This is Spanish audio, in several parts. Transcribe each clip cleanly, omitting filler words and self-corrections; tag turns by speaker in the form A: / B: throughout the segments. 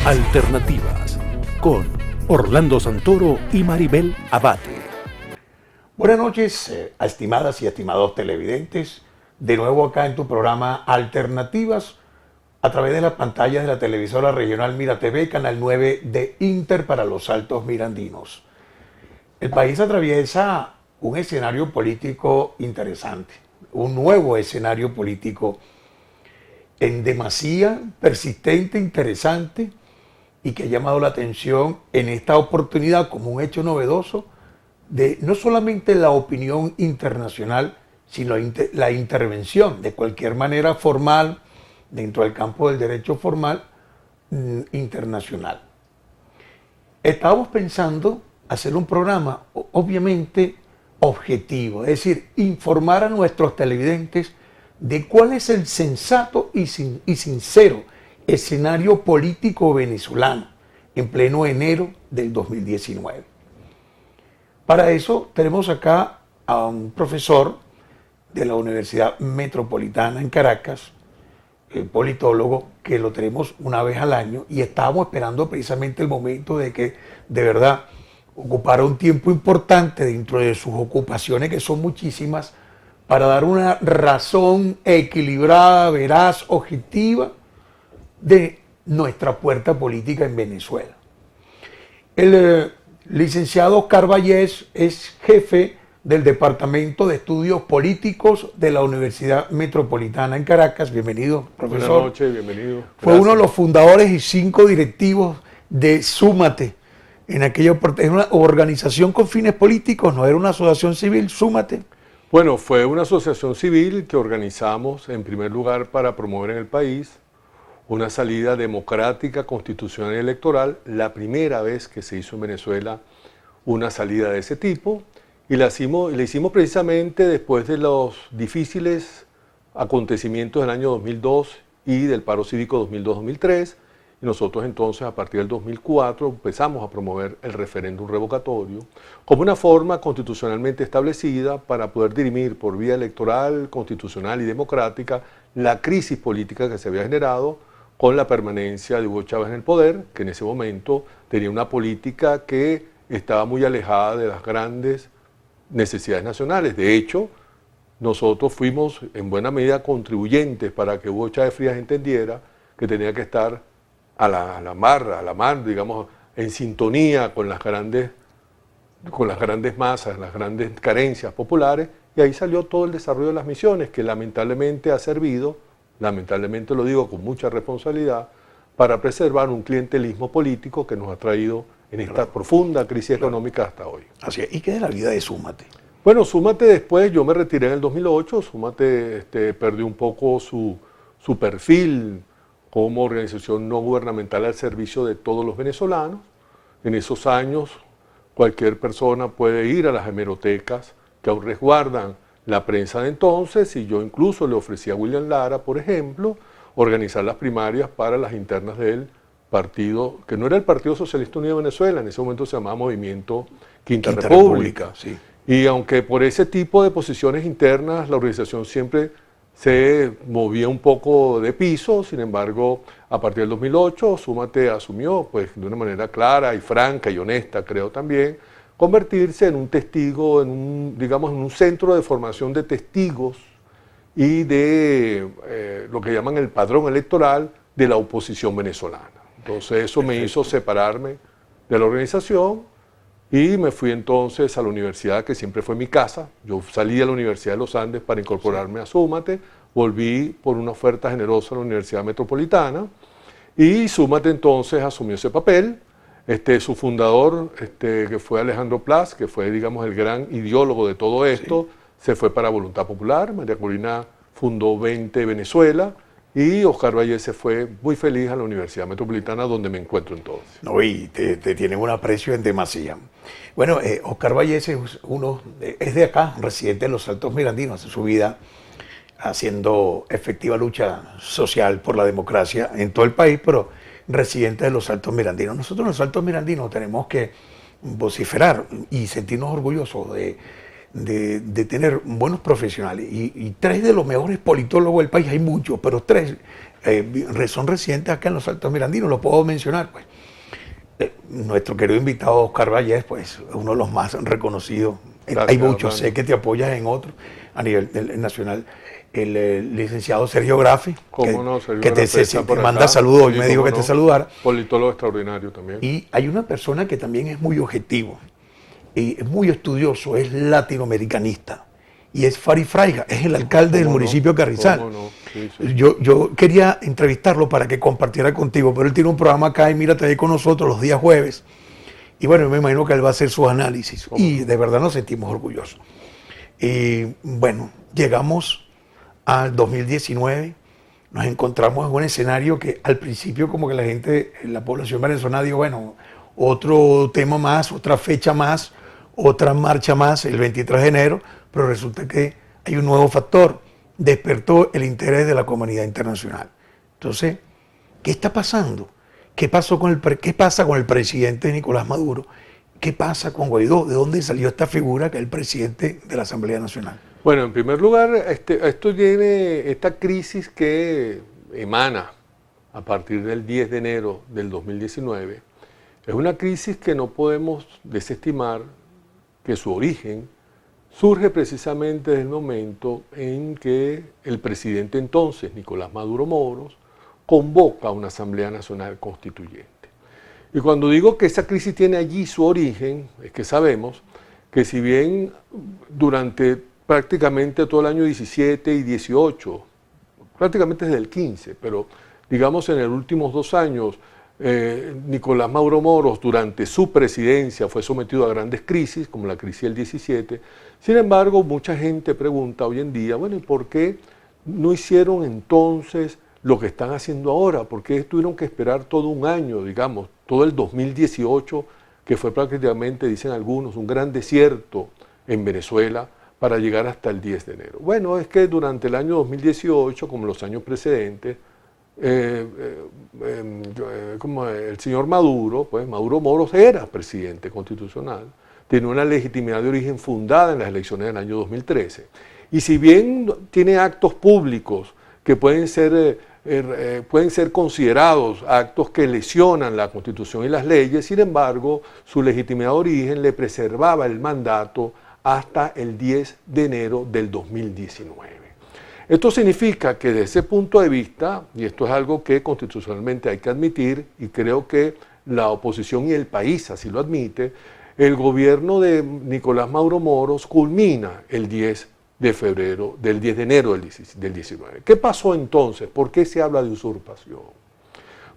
A: Alternativas con Orlando Santoro y Maribel Abate.
B: Buenas noches, estimadas y estimados televidentes. De nuevo acá en tu programa Alternativas, a través de la pantalla de la televisora regional Mira TV, Canal 9 de Inter para los Altos Mirandinos. El país atraviesa un escenario político interesante, un nuevo escenario político en demasía, persistente, interesante, y que ha llamado la atención en esta oportunidad como un hecho novedoso de no solamente la opinión internacional, sino la intervención de cualquier manera formal dentro del campo del derecho formal internacional. Estábamos pensando hacer un programa obviamente objetivo, es decir, informar a nuestros televidentes de cuál es el sensato y sincero escenario político venezolano en pleno enero del 2019. Para eso tenemos acá a un profesor de la Universidad Metropolitana en Caracas, politólogo, que lo tenemos una vez al año, y estábamos esperando precisamente el momento de que de verdad ocupara un tiempo importante dentro de sus ocupaciones, que son muchísimas, para dar una razón equilibrada, veraz, objetiva de nuestra puerta política en Venezuela. El licenciado Oscar Vallés es jefe del Departamento de Estudios Políticos de la Universidad Metropolitana en Caracas. Bienvenido, profesor.
C: Buenas noches, bienvenido. Gracias.
B: Fue uno de los fundadores y 5 directivos de Súmate. En aquella, es una organización con fines políticos, no era una asociación civil, Súmate.
C: Bueno, fue una asociación civil que organizamos en primer lugar para promover en el país una salida democrática, constitucional y electoral, la primera vez que se hizo en Venezuela una salida de ese tipo, y la hicimos precisamente después de los difíciles acontecimientos del año 2002 y del paro cívico 2002-2003, y nosotros entonces a partir del 2004 empezamos a promover el referéndum revocatorio como una forma constitucionalmente establecida para poder dirimir por vía electoral, constitucional y democrática la crisis política que se había generado con la permanencia de Hugo Chávez en el poder, que en ese momento tenía una política que estaba muy alejada de las grandes necesidades nacionales. De hecho, nosotros fuimos en buena medida contribuyentes para que Hugo Chávez Frías entendiera que tenía que estar a la mar, digamos, en sintonía con las grandes masas, las grandes carencias populares, y ahí salió todo el desarrollo de las misiones, que lamentablemente ha servido, lamentablemente lo digo con mucha responsabilidad, para preservar un clientelismo político que nos ha traído en esta profunda crisis económica hasta hoy.
B: Así es. ¿Y qué de la vida de Súmate?
C: Bueno, Súmate después, yo me retiré en el 2008, Súmate perdió un poco su perfil como organización no gubernamental al servicio de todos los venezolanos. En esos años, cualquier persona puede ir a las hemerotecas que aún resguardan la prensa de entonces, y yo incluso le ofrecí a William Lara, por ejemplo, organizar las primarias para las internas del partido, que no era el Partido Socialista Unido de Venezuela, en ese momento se llamaba Movimiento Quinta República.
B: Sí.
C: Y aunque por ese tipo de posiciones internas la organización siempre se movía un poco de piso, sin embargo, a partir del 2008, Súmate asumió, pues, de una manera clara y franca y honesta, creo también, convertirse en un testigo, en un centro de formación de testigos y de lo que llaman el padrón electoral de la oposición venezolana. Entonces eso me hizo separarme de la organización y me fui entonces a la universidad, que siempre fue mi casa. Yo salí de la Universidad de los Andes para incorporarme a Súmate, volví por una oferta generosa a la Universidad Metropolitana y Súmate entonces asumió ese papel. Su fundador, que fue Alejandro Plas, que fue, digamos, el gran ideólogo de todo esto, se fue para Voluntad Popular. María Corina fundó 20 Venezuela, y Oscar Vallés se fue muy feliz a la Universidad Metropolitana, donde me encuentro entonces.
B: No, y te tienen un aprecio en demasía. Bueno, Oscar Vallés es de acá, residente de los Altos Mirandinos, hace su vida haciendo efectiva lucha social por la democracia en todo el país, pero residente de los Altos Mirandinos. Nosotros los Altos Mirandinos tenemos que vociferar y sentirnos orgullosos de tener buenos profesionales y tres de los mejores politólogos del país, hay muchos, pero tres son residentes acá en los Altos Mirandinos, lo puedo mencionar, pues. Nuestro querido invitado Oscar Vallés, pues, es uno de los más reconocidos.
C: Gracias,
B: Hay muchos,
C: hermano.
B: sé que te apoyas en otros a nivel nacional. El licenciado Sergio Graffi,
C: ¿Cómo no? Sergio
B: que te
C: Graffi está por
B: manda
C: acá.
B: saludos, hoy
C: Sí,
B: me dijo
C: cómo
B: que
C: no.
B: te saludara.
C: Politólogo extraordinario también.
B: Y hay una persona que también es muy objetivo, y es muy estudioso, es latinoamericanista, y es Fari Fraija, es el alcalde del
C: ¿Cómo no?
B: municipio de Carrizal.
C: ¿Cómo no? Sí, sí.
B: Yo quería entrevistarlo para que compartiera contigo, pero él tiene un programa acá y Mírate ahí con nosotros los días jueves. Y bueno, me imagino que él va a hacer sus análisis. Y de verdad nos sentimos orgullosos. Y bueno, llegamos al 2019, nos encontramos en un escenario que al principio como que la gente, la población venezolana dijo, bueno, otro tema más, otra fecha más, otra marcha más, el 23 de enero, pero resulta que hay un nuevo factor, despertó el interés de la comunidad internacional. Entonces, ¿qué está pasando? ¿Qué pasa con el presidente Nicolás Maduro? ¿Qué pasa con Guaidó? ¿De dónde salió esta figura que es el presidente de la Asamblea Nacional?
C: Bueno, en primer lugar, esto tiene esta crisis que emana a partir del 10 de enero del 2019. Es una crisis que no podemos desestimar, que su origen surge precisamente desde el momento en que el presidente entonces, Nicolás Maduro Moros, convoca a una Asamblea Nacional Constituyente. Y cuando digo que esa crisis tiene allí su origen, es que sabemos que si bien durante prácticamente todo el año 17 y 18, prácticamente desde el 15, pero digamos en los últimos 2 años, Nicolás Maduro Moros durante su presidencia fue sometido a grandes crisis, como la crisis del 17. Sin embargo, mucha gente pregunta hoy en día, bueno, ¿y por qué no hicieron entonces lo que están haciendo ahora? ¿Por qué tuvieron que esperar todo un año, digamos, todo el 2018, que fue prácticamente, dicen algunos, un gran desierto en Venezuela, para llegar hasta el 10 de enero? Bueno, es que durante el año 2018, como los años precedentes, como el señor Maduro, pues Maduro Moros era presidente constitucional, tiene una legitimidad de origen fundada en las elecciones del año 2013. Y si bien tiene actos públicos que pueden ser considerados actos que lesionan la Constitución y las leyes, sin embargo, su legitimidad de origen le preservaba el mandato hasta el 10 de enero del 2019. Esto significa que desde ese punto de vista, y esto es algo que constitucionalmente hay que admitir, y creo que la oposición y el país así lo admite, el gobierno de Nicolás Maduro Moros culmina el 10 de enero del 19. ¿Qué pasó entonces? ¿Por qué se habla de usurpación?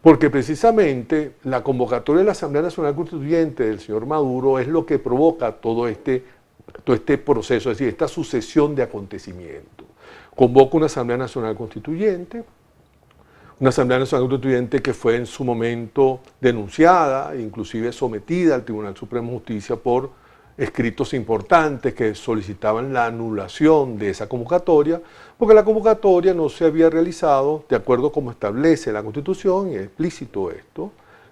C: Porque precisamente la convocatoria de la Asamblea Nacional Constituyente del señor Maduro es lo que provoca todo este proceso, es decir, esta sucesión de acontecimientos. Convoca una Asamblea Nacional Constituyente, que fue en su momento denunciada, inclusive sometida al Tribunal Supremo de Justicia por escritos importantes que solicitaban la anulación de esa convocatoria, porque la convocatoria no se había realizado de acuerdo como establece la Constitución, y es explícito esto,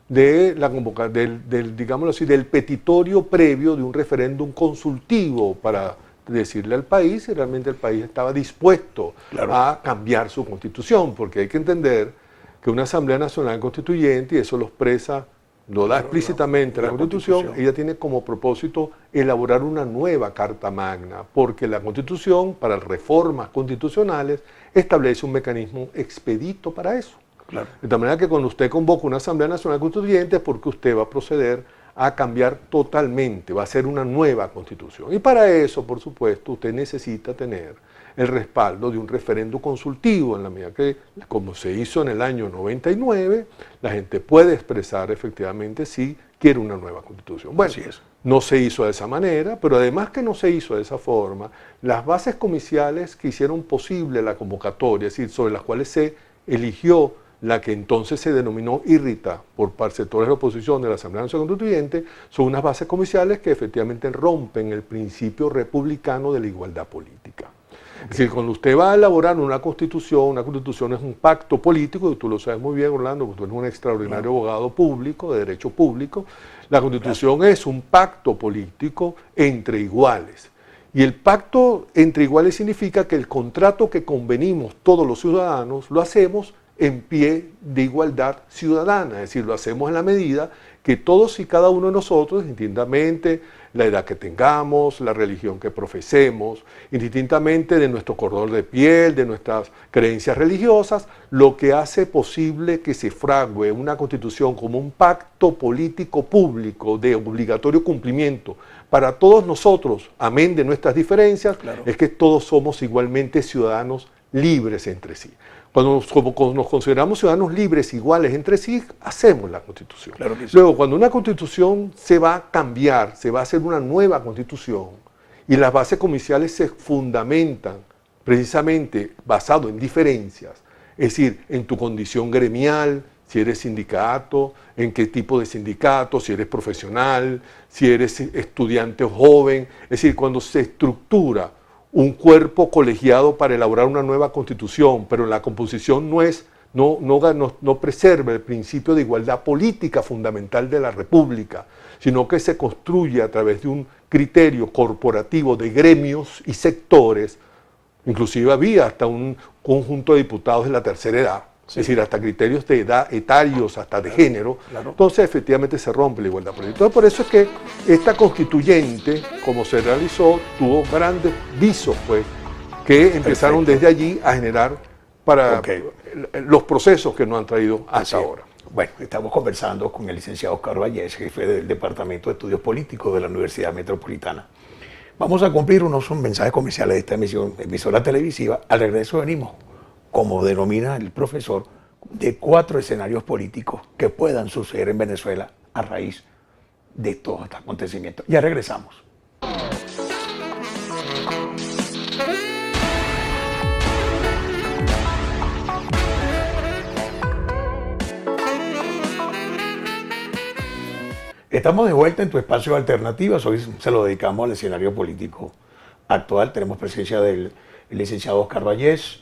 C: digámoslo así, del petitorio previo de un referéndum consultivo para decirle al país si realmente el país estaba dispuesto a cambiar su constitución, porque hay que entender que una Asamblea Nacional Constituyente, y eso lo expresa, lo da explícitamente la Constitución, ella tiene como propósito elaborar una nueva Carta Magna, porque la Constitución, para reformas constitucionales, establece un mecanismo expedito para eso.
B: Claro.
C: De tal manera que cuando usted convoca una Asamblea Nacional Constituyente es porque usted va a proceder a cambiar totalmente, va a ser una nueva Constitución. Y para eso, por supuesto, usted necesita tener el respaldo de un referendo consultivo, en la medida que, como se hizo en el año 99, la gente puede expresar efectivamente si quiere una nueva Constitución. Bueno, no se hizo de esa manera, pero además que no se hizo de esa forma, las bases comiciales que hicieron posible la convocatoria, es decir, sobre las cuales se eligió la que entonces se denominó IRRITA por sectores de la oposición de la Asamblea Nacional Constituyente, son unas bases comiciales que efectivamente rompen el principio republicano de la igualdad política. Es decir, cuando usted va a elaborar una constitución es un pacto político, y tú lo sabes muy bien, Orlando, porque tú eres un extraordinario abogado público, de derecho público. La constitución es un pacto político entre iguales. Y el pacto entre iguales significa que el contrato que convenimos todos los ciudadanos lo hacemos en pie de igualdad ciudadana, es decir, lo hacemos en la medida que todos y cada uno de nosotros, indistintamente la edad que tengamos, la religión que profesemos, indistintamente de nuestro color de piel, de nuestras creencias religiosas, lo que hace posible que se frague una constitución como un pacto político público de obligatorio cumplimiento para todos nosotros, amén de nuestras diferencias, claro, es que todos somos igualmente ciudadanos libres entre sí. Cuando nos consideramos ciudadanos libres, iguales entre sí, hacemos la Constitución.
B: Claro que sí.
C: Luego, cuando una Constitución se va a cambiar, se va a hacer una nueva Constitución, y las bases comerciales se fundamentan precisamente basado en diferencias, es decir, en tu condición gremial, si eres sindicato, en qué tipo de sindicato, si eres profesional, si eres estudiante o joven, es decir, cuando se estructura un cuerpo colegiado para elaborar una nueva constitución, pero la composición no preserva el principio de igualdad política fundamental de la República, sino que se construye a través de un criterio corporativo de gremios y sectores. Inclusive había hasta un conjunto de diputados de la tercera edad, sí, es decir, hasta criterios de edad, etarios, hasta de género. Claro. Entonces, efectivamente, se rompe la igualdad política. Entonces, por eso es que esta constituyente, como se realizó, tuvo grandes visos, pues, que empezaron desde allí a generar para los procesos que nos han traído hasta ahora.
B: Bueno, estamos conversando con el licenciado Oscar Vallés, jefe del Departamento de Estudios Políticos de la Universidad Metropolitana. Vamos a cumplir unos mensajes comerciales de esta emisora televisiva. Al regreso venimos, como denomina el profesor, de 4 escenarios políticos que puedan suceder en Venezuela a raíz de todos estos acontecimientos. Ya regresamos. Estamos de vuelta en tu espacio de alternativas. Hoy se lo dedicamos al escenario político actual. Tenemos presencia del licenciado Oscar Vallés,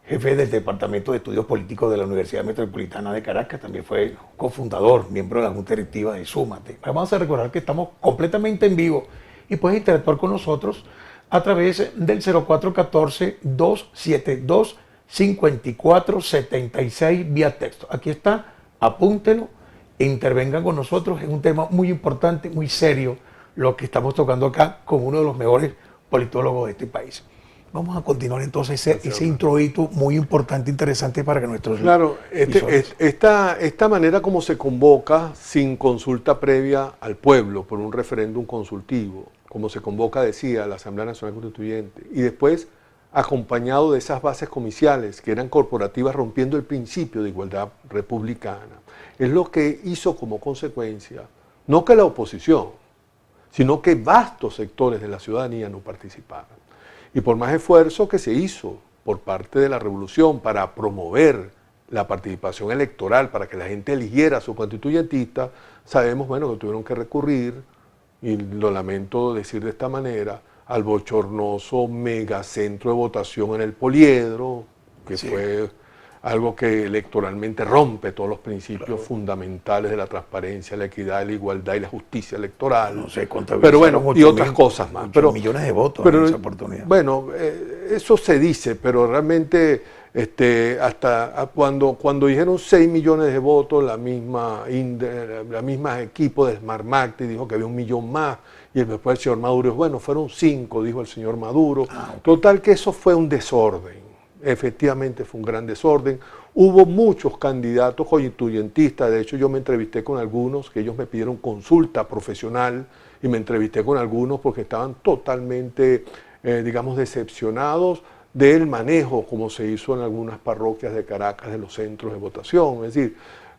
B: jefe del Departamento de Estudios Políticos de la Universidad Metropolitana de Caracas. También fue cofundador, miembro de la Junta Directiva de Súmate. Vamos a recordar que estamos completamente en vivo y puedes interactuar con nosotros a través del 0414-272-5476 vía texto. Aquí está, apúntelo. Intervengan con nosotros, es un tema muy importante, muy serio, lo que estamos tocando acá con uno de los mejores politólogos de este país. Vamos a continuar entonces ese introito muy importante, interesante para que nuestros...
C: Claro, esta manera como se convoca sin consulta previa al pueblo por un referéndum consultivo, como se convoca, decía, la Asamblea Nacional Constituyente, y después acompañado de esas bases comiciales que eran corporativas rompiendo el principio de igualdad republicana, es lo que hizo como consecuencia, no que la oposición, sino que vastos sectores de la ciudadanía no participaran. Y por más esfuerzo que se hizo por parte de la revolución para promover la participación electoral, para que la gente eligiera a su constituyentista, sabemos, bueno, que tuvieron que recurrir, y lo lamento decir de esta manera, al bochornoso megacentro de votación en el Poliedro, que fue algo que electoralmente rompe todos los principios fundamentales de la transparencia, la equidad, la igualdad y la justicia electoral.
B: No sé,
C: pero bueno, y otras cosas más.
B: Pero millones de votos en esa oportunidad.
C: Bueno, eso se dice, pero realmente hasta cuando dijeron 6 millones de votos, la misma equipo de Smartmatic dijo que había 1 millón más, y después el señor Maduro dijo, bueno, fueron 5, dijo el señor Maduro. Total que eso fue un desorden. Efectivamente fue un gran desorden. Hubo muchos candidatos constituyentistas, de hecho yo me entrevisté con algunos, que ellos me pidieron consulta profesional, y me entrevisté con algunos porque estaban totalmente, digamos, decepcionados del manejo como se hizo en algunas parroquias de Caracas de los centros de votación. Es decir,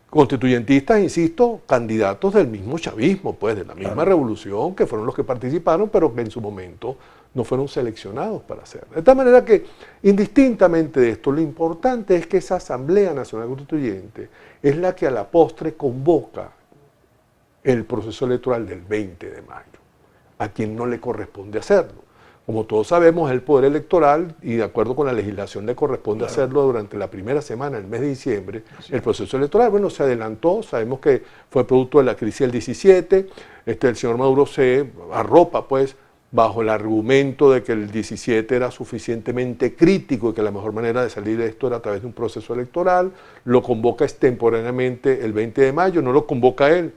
C: constituyentistas, insisto, candidatos del mismo chavismo, pues de la misma revolución, que fueron los que participaron, pero que en su momento no fueron seleccionados para hacerlo. De tal manera que, indistintamente de esto, lo importante es que esa Asamblea Nacional Constituyente es la que a la postre convoca el proceso electoral del 20 de mayo, a quien no le corresponde hacerlo. Como todos sabemos, el poder electoral, y de acuerdo con la legislación le corresponde hacerlo durante la primera semana del mes de diciembre, el proceso electoral, bueno, se adelantó, sabemos que fue producto de la crisis del 17, el señor Maduro se arropa, pues, bajo el argumento de que el 17 era suficientemente crítico y que la mejor manera de salir de esto era a través de un proceso electoral, lo convoca extemporáneamente el 20 de mayo, no lo convoca él,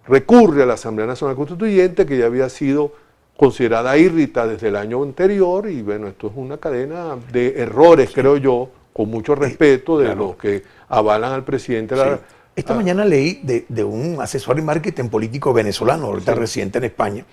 C: recurre a la Asamblea Nacional Constituyente, que ya había sido considerada írrita desde el año anterior, y bueno, esto es una cadena de errores, creo yo, con mucho respeto de los que avalan al presidente.
B: Esta mañana leí de un asesor de marketing político venezolano, ahorita residente en España,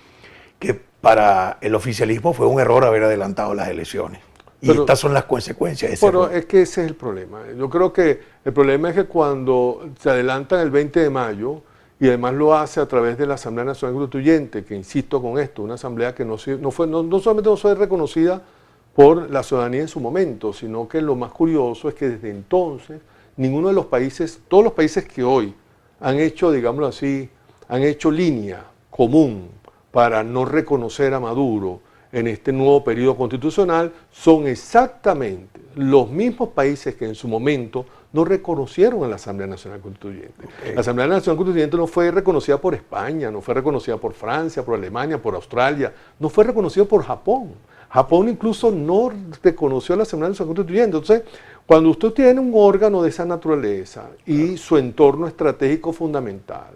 B: que para el oficialismo fue un error haber adelantado las elecciones. Y estas son las consecuencias de ese error.
C: Es que ese es el problema. Yo creo que el problema es que cuando se adelantan el 20 de mayo, y además lo hace a través de la Asamblea Nacional Constituyente, que insisto con esto, una asamblea que no solamente no fue reconocida por la ciudadanía en su momento, sino que lo más curioso es que desde entonces ninguno de los países, todos los países que hoy han hecho, digámoslo así, han hecho línea común para no reconocer a Maduro en este nuevo periodo constitucional, son exactamente los mismos países que en su momento no reconocieron a la Asamblea Nacional Constituyente. La Asamblea Nacional Constituyente no fue reconocida por España, no fue reconocida por Francia, por Alemania, por Australia, no fue reconocida por Japón. Japón incluso no reconoció a la Asamblea Nacional Constituyente. Entonces, cuando usted tiene un órgano de esa naturaleza y su entorno estratégico fundamental,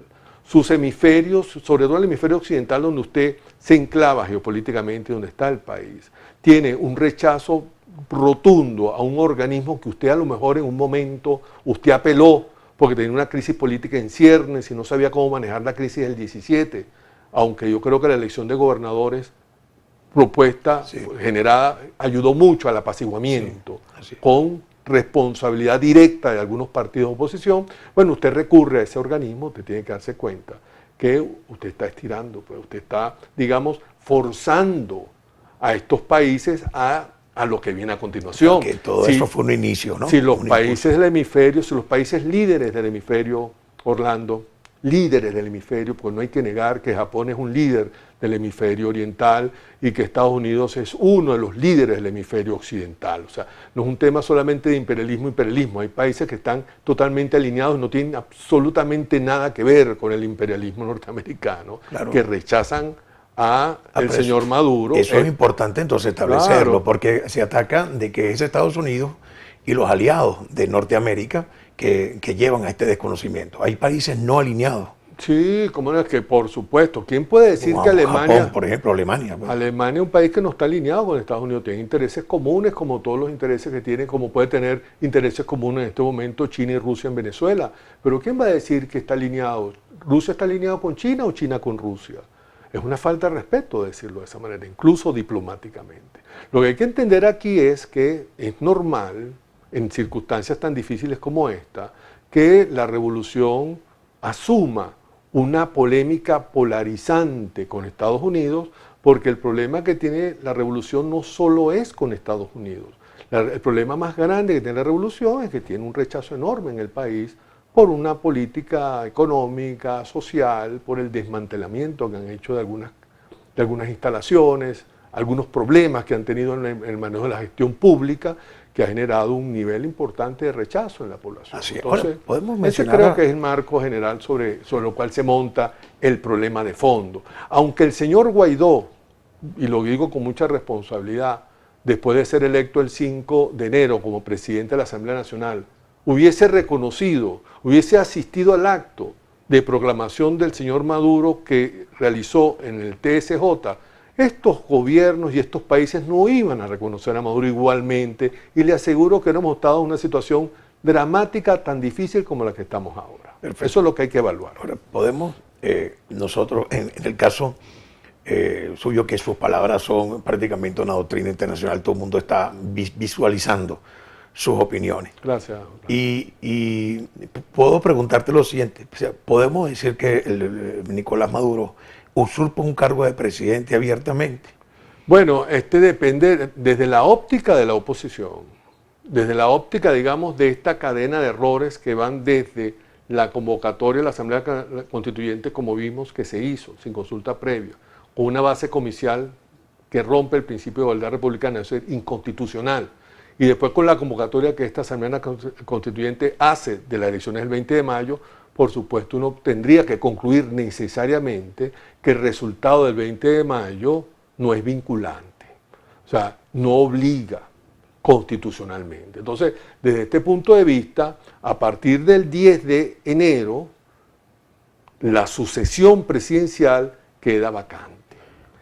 C: sus hemisferios, sobre todo el hemisferio occidental donde usted se enclava geopolíticamente, donde está el país, tiene un rechazo rotundo a un organismo que usted a lo mejor en un momento, usted apeló porque tenía una crisis política en ciernes y no sabía cómo manejar la crisis del 17, aunque yo creo que la elección de gobernadores propuesta generada ayudó mucho al apaciguamiento, con responsabilidad directa de algunos partidos de oposición. Bueno, usted recurre a ese organismo, usted tiene que darse cuenta que usted está estirando, pues usted está, digamos, forzando a estos países a lo que viene a continuación.
B: Que todo eso fue un inicio, ¿no?
C: Si los países del hemisferio, si los países líderes del hemisferio, Orlando, líderes del hemisferio, porque no hay que negar que Japón es un líder del hemisferio oriental y que Estados Unidos es uno de los líderes del hemisferio occidental. O sea, no es un tema solamente de imperialismo. Hay países que están totalmente alineados, no tienen absolutamente nada que ver con el imperialismo norteamericano, que rechazan al señor Maduro.
B: Eso es importante entonces establecerlo, porque se ataca de que es Estados Unidos y los aliados de Norteamérica que llevan a este desconocimiento. Hay países no alineados.
C: Sí, como es que por supuesto. ¿Quién puede decir que Alemania,
B: Japón, por ejemplo, Alemania? Pues.
C: Alemania es un país que no está alineado con Estados Unidos, tiene intereses comunes como todos los intereses que tiene, como puede tener intereses comunes en este momento China y Rusia en Venezuela. Pero ¿quién va a decir que está alineado? ¿Rusia está alineado con China o China con Rusia? Es una falta de respeto decirlo de esa manera, incluso diplomáticamente. Lo que hay que entender aquí es que es normal, en circunstancias tan difíciles como esta, que la revolución asuma una polémica polarizante con Estados Unidos, porque el problema que tiene la revolución no solo es con Estados Unidos. El problema más grande que tiene la revolución es que tiene un rechazo enorme en el país por una política económica, social, por el desmantelamiento que han hecho de algunas instalaciones, algunos problemas que han tenido en el manejo de la gestión pública, que ha generado un nivel importante de rechazo en la población.
B: Así es.
C: Entonces,
B: ahora, podemos
C: ese
B: mencionar
C: creo que es el marco general sobre lo cual se monta el problema de fondo. Aunque el señor Guaidó, y lo digo con mucha responsabilidad, después de ser electo el 5 de enero como presidente de la Asamblea Nacional, hubiese reconocido, hubiese asistido al acto de proclamación del señor Maduro que realizó en el TSJ, estos gobiernos y estos países no iban a reconocer a Maduro igualmente, y le aseguro que no hemos estado en una situación dramática tan difícil como la que estamos ahora.
B: Perfecto.
C: Eso es lo que hay que evaluar.
B: Ahora, podemos nosotros, en el caso suyo, que sus palabras son prácticamente una doctrina internacional, todo el mundo está visualizando sus opiniones.
C: Gracias.
B: Y puedo preguntarte lo siguiente, o sea, ¿podemos decir que Nicolás Maduro usurpa un cargo de presidente abiertamente?
C: Bueno, depende desde la óptica de la oposición, desde la óptica, digamos, de esta cadena de errores que van desde la convocatoria de la Asamblea Constituyente, como vimos que se hizo, sin consulta previa, con una base comicial que rompe el principio de igualdad republicana, eso es inconstitucional, y después con la convocatoria que esta Asamblea Constituyente hace de las elecciones del 20 de mayo, por supuesto uno tendría que concluir necesariamente que el resultado del 20 de mayo no es vinculante, o sea, no obliga constitucionalmente. Entonces, desde este punto de vista, a partir del 10 de enero, la sucesión presidencial queda vacante.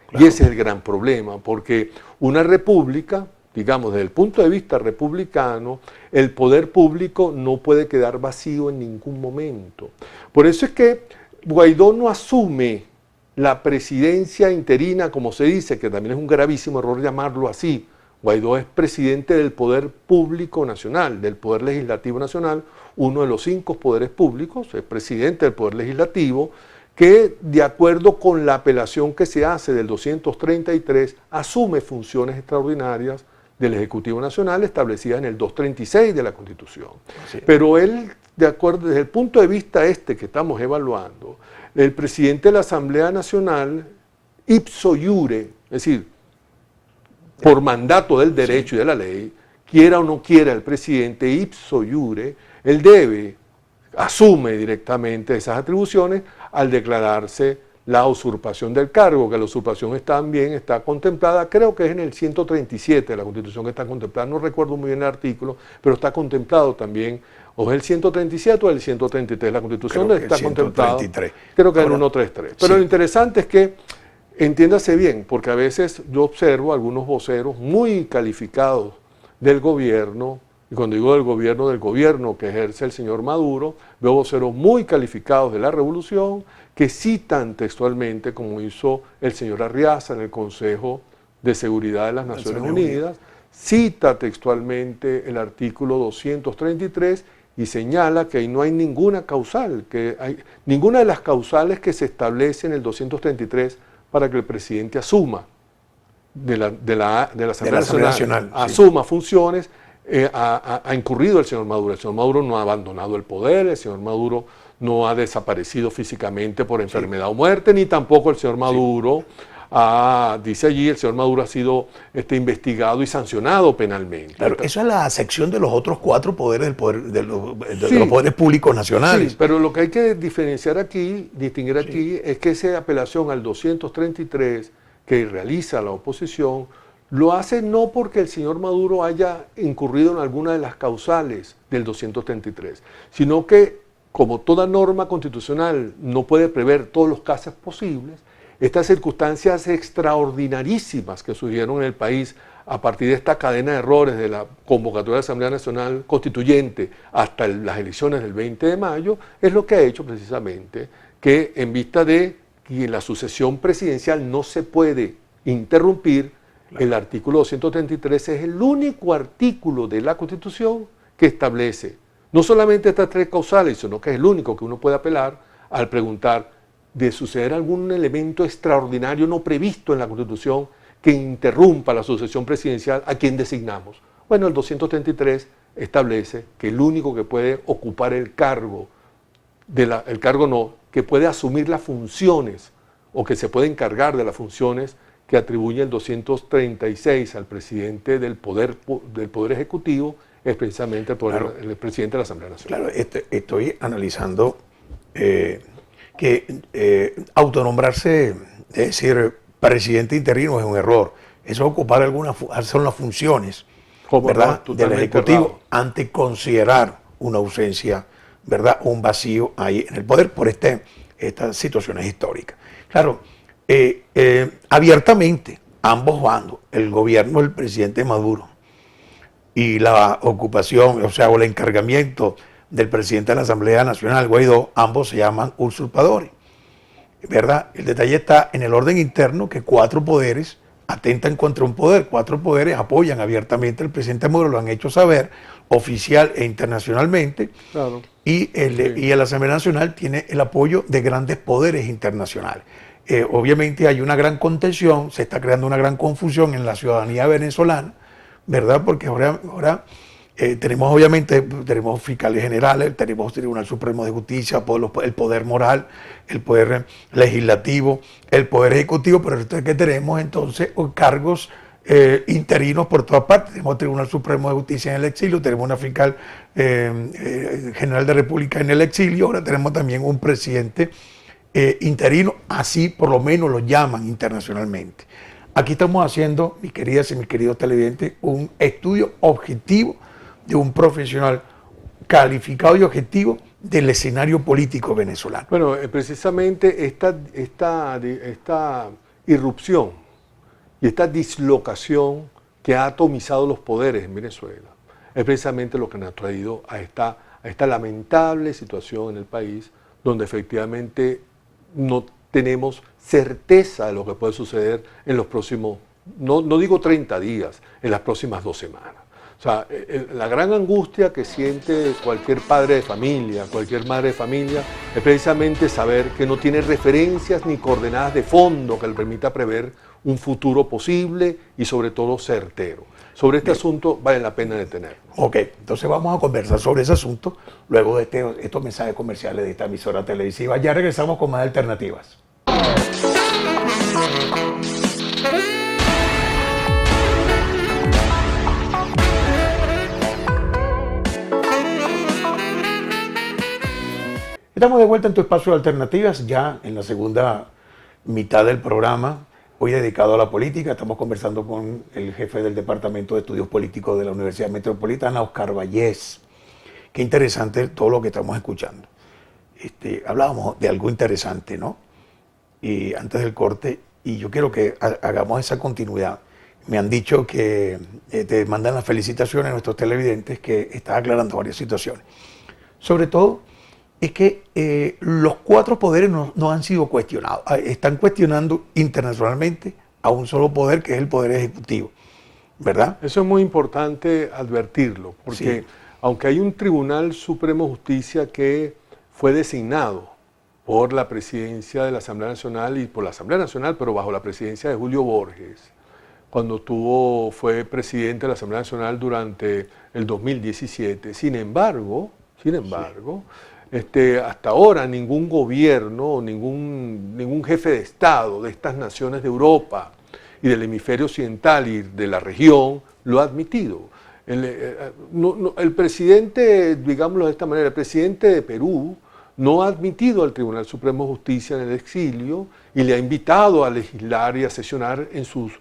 C: Claro. Y ese es el gran problema, porque una república, digamos, desde el punto de vista republicano, el poder público no puede quedar vacío en ningún momento. Por eso es que Guaidó no asume la presidencia interina, como se dice, que también es un gravísimo error llamarlo así. Guaidó es presidente del Poder Público Nacional, del Poder Legislativo Nacional, uno de los 5 poderes públicos, es presidente del Poder Legislativo, que de acuerdo con la apelación que se hace del 233, asume funciones extraordinarias del Ejecutivo Nacional establecidas en el 236 de la Constitución. Sí. Pero él, de acuerdo, desde el punto de vista que estamos evaluando, el presidente de la Asamblea Nacional, ipso iure, es decir, por mandato del derecho y de la ley, quiera o no quiera el presidente, ipso iure, él asume directamente esas atribuciones al declararse la usurpación del cargo, que la usurpación está contemplada, creo que es en el 137 de la Constitución que está contemplada, no recuerdo muy bien el artículo, pero está contemplado también, o es el 137 o el 133 de la Constitución, donde está contemplado, creo que es el 133. Pero lo interesante es que, entiéndase bien, porque a veces yo observo algunos voceros muy calificados del gobierno, y cuando digo del gobierno que ejerce el señor Maduro, veo voceros muy calificados de la revolución que citan textualmente, como hizo el señor Arriaza en el Consejo de Seguridad de las Naciones Unidas, cita textualmente el artículo 233 y señala que ahí no hay ninguna causal, ninguna de las causales que se establece en el 233 para que el presidente asuma de la Asamblea Nacional, asuma funciones. Ha incurrido el señor Maduro. El señor Maduro no ha abandonado el poder, el señor Maduro no ha desaparecido físicamente por enfermedad o muerte, ni tampoco el señor Maduro, dice allí, el señor Maduro ha sido investigado y sancionado penalmente.
B: Claro, esa es la sección de los otros 4 poderes de los poderes públicos nacionales.
C: Sí, pero lo que hay que distinguir aquí, es que esa apelación al 233 que realiza la oposición, lo hace no porque el señor Maduro haya incurrido en alguna de las causales del 233, sino que, como toda norma constitucional no puede prever todos los casos posibles, estas circunstancias extraordinarísimas que surgieron en el país a partir de esta cadena de errores de la convocatoria de la Asamblea Nacional Constituyente hasta las elecciones del 20 de mayo, es lo que ha hecho precisamente que, en vista de que la sucesión presidencial no se puede interrumpir, el artículo 233 es el único artículo de la Constitución que establece no solamente estas 3 causales, sino que es el único que uno puede apelar al preguntar de suceder algún elemento extraordinario no previsto en la Constitución que interrumpa la sucesión presidencial, ¿a quién designamos? Bueno, el 233 establece que el único que puede ocupar el cargo, que puede asumir las funciones o que se puede encargar de las funciones que atribuye el 236 al presidente del Poder Ejecutivo, es precisamente el presidente de la Asamblea Nacional.
B: Claro, estoy analizando que autonombrarse, es decir, presidente interino es un error. Eso es ocupar son las funciones, ¿verdad?, del Ejecutivo, ante considerar una ausencia, ¿verdad?, un vacío ahí en el poder por estas situaciones históricas. Claro, abiertamente, ambos bandos, el gobierno del presidente Maduro y la ocupación, o el encargamiento del presidente de la Asamblea Nacional, Guaidó, ambos se llaman usurpadores, ¿verdad? El detalle está en el orden interno, que 4 poderes atentan contra un poder, 4 poderes apoyan abiertamente al presidente Maduro, lo han hecho saber oficial e internacionalmente, claro. Y la Asamblea Nacional tiene el apoyo de grandes poderes internacionales. Obviamente hay una gran contención, se está creando una gran confusión en la ciudadanía venezolana, ¿verdad? Porque ahora tenemos fiscales generales, tenemos Tribunal Supremo de Justicia, el poder moral, el poder legislativo, el poder ejecutivo, pero esto es que tenemos entonces cargos interinos por todas partes. Tenemos Tribunal Supremo de Justicia en el exilio, tenemos una fiscal general de República en el exilio, ahora tenemos también un presidente interino, así por lo menos lo llaman internacionalmente. Aquí estamos haciendo, mis queridas y mis queridos televidentes, un estudio objetivo de un profesional calificado y objetivo del escenario político venezolano.
C: Bueno, precisamente esta irrupción y esta dislocación que ha atomizado los poderes en Venezuela es precisamente lo que nos ha traído a esta lamentable situación en el país, donde efectivamente no tenemos certeza de lo que puede suceder en los próximos, no digo 30 días, en las próximas 2 semanas. O sea, la gran angustia que siente cualquier padre de familia, cualquier madre de familia, es precisamente saber que no tiene referencias ni coordenadas de fondo que le permita prever un futuro posible y sobre todo certero. Sobre este asunto vale la pena detenernos.
B: Ok, entonces vamos a conversar sobre ese asunto luego de estos mensajes comerciales de esta emisora televisiva. Ya regresamos con más alternativas. Estamos de vuelta en tu espacio de alternativas, ya en la segunda mitad del programa, hoy dedicado a la política. Estamos conversando con el jefe del Departamento de Estudios Políticos de la Universidad Metropolitana, Oscar Vallés. Qué interesante todo lo que estamos escuchando. Hablábamos de algo interesante, ¿no? Y antes del corte, y yo quiero que hagamos esa continuidad. Me han dicho que te mandan las felicitaciones a nuestros televidentes, que estás aclarando varias situaciones. Sobre todo, es que los 4 poderes no han sido cuestionados. Están cuestionando internacionalmente a un solo poder, que es el Poder Ejecutivo, ¿verdad?
C: Eso es muy importante advertirlo, porque
B: sí,
C: aunque hay un Tribunal Supremo de Justicia que fue designado por la presidencia de la Asamblea Nacional y por la Asamblea Nacional, pero bajo la presidencia de Julio Borges, cuando fue presidente de la Asamblea Nacional durante el 2017. Sin embargo, sí, hasta ahora ningún gobierno, ningún jefe de Estado de estas naciones de Europa y del hemisferio occidental y de la región lo ha admitido. El presidente, digámoslo de esta manera, el presidente de Perú no ha admitido al Tribunal Supremo de Justicia en el exilio y le ha invitado a legislar y a sesionar en sus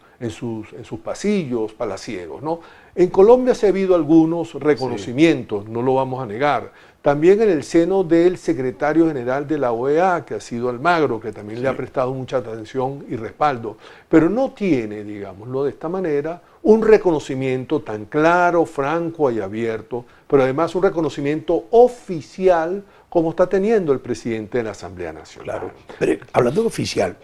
C: pasillos palaciegos, ¿no? En Colombia se ha habido algunos reconocimientos, sí, no lo vamos a negar. También en el seno del secretario general de la OEA, que ha sido Almagro, que también, sí, le ha prestado mucha atención y respaldo, pero no tiene, digámoslo de esta manera, un reconocimiento tan claro, franco y abierto, pero además un reconocimiento oficial como está teniendo el presidente de la Asamblea Nacional.
B: Claro, pero hablando de oficial,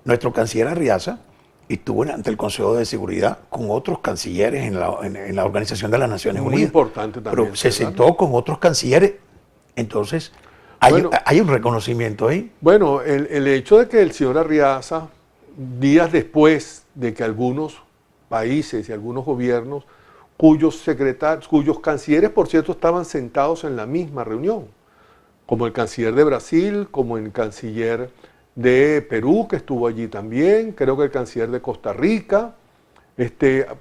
B: nuestro canciller Arriaza estuvo ante el Consejo de Seguridad con otros cancilleres en la Organización de las Naciones Unidas.
C: Muy importante también.
B: Pero se sentó con otros cancilleres, entonces hay un reconocimiento ahí.
C: Bueno, el hecho de que el señor Arriaza, días después de que algunos países y algunos gobiernos cuyos cancilleres, por cierto, estaban sentados en la misma reunión, como el canciller de Brasil, como el canciller de Perú, que estuvo allí también, creo que el canciller de Costa Rica,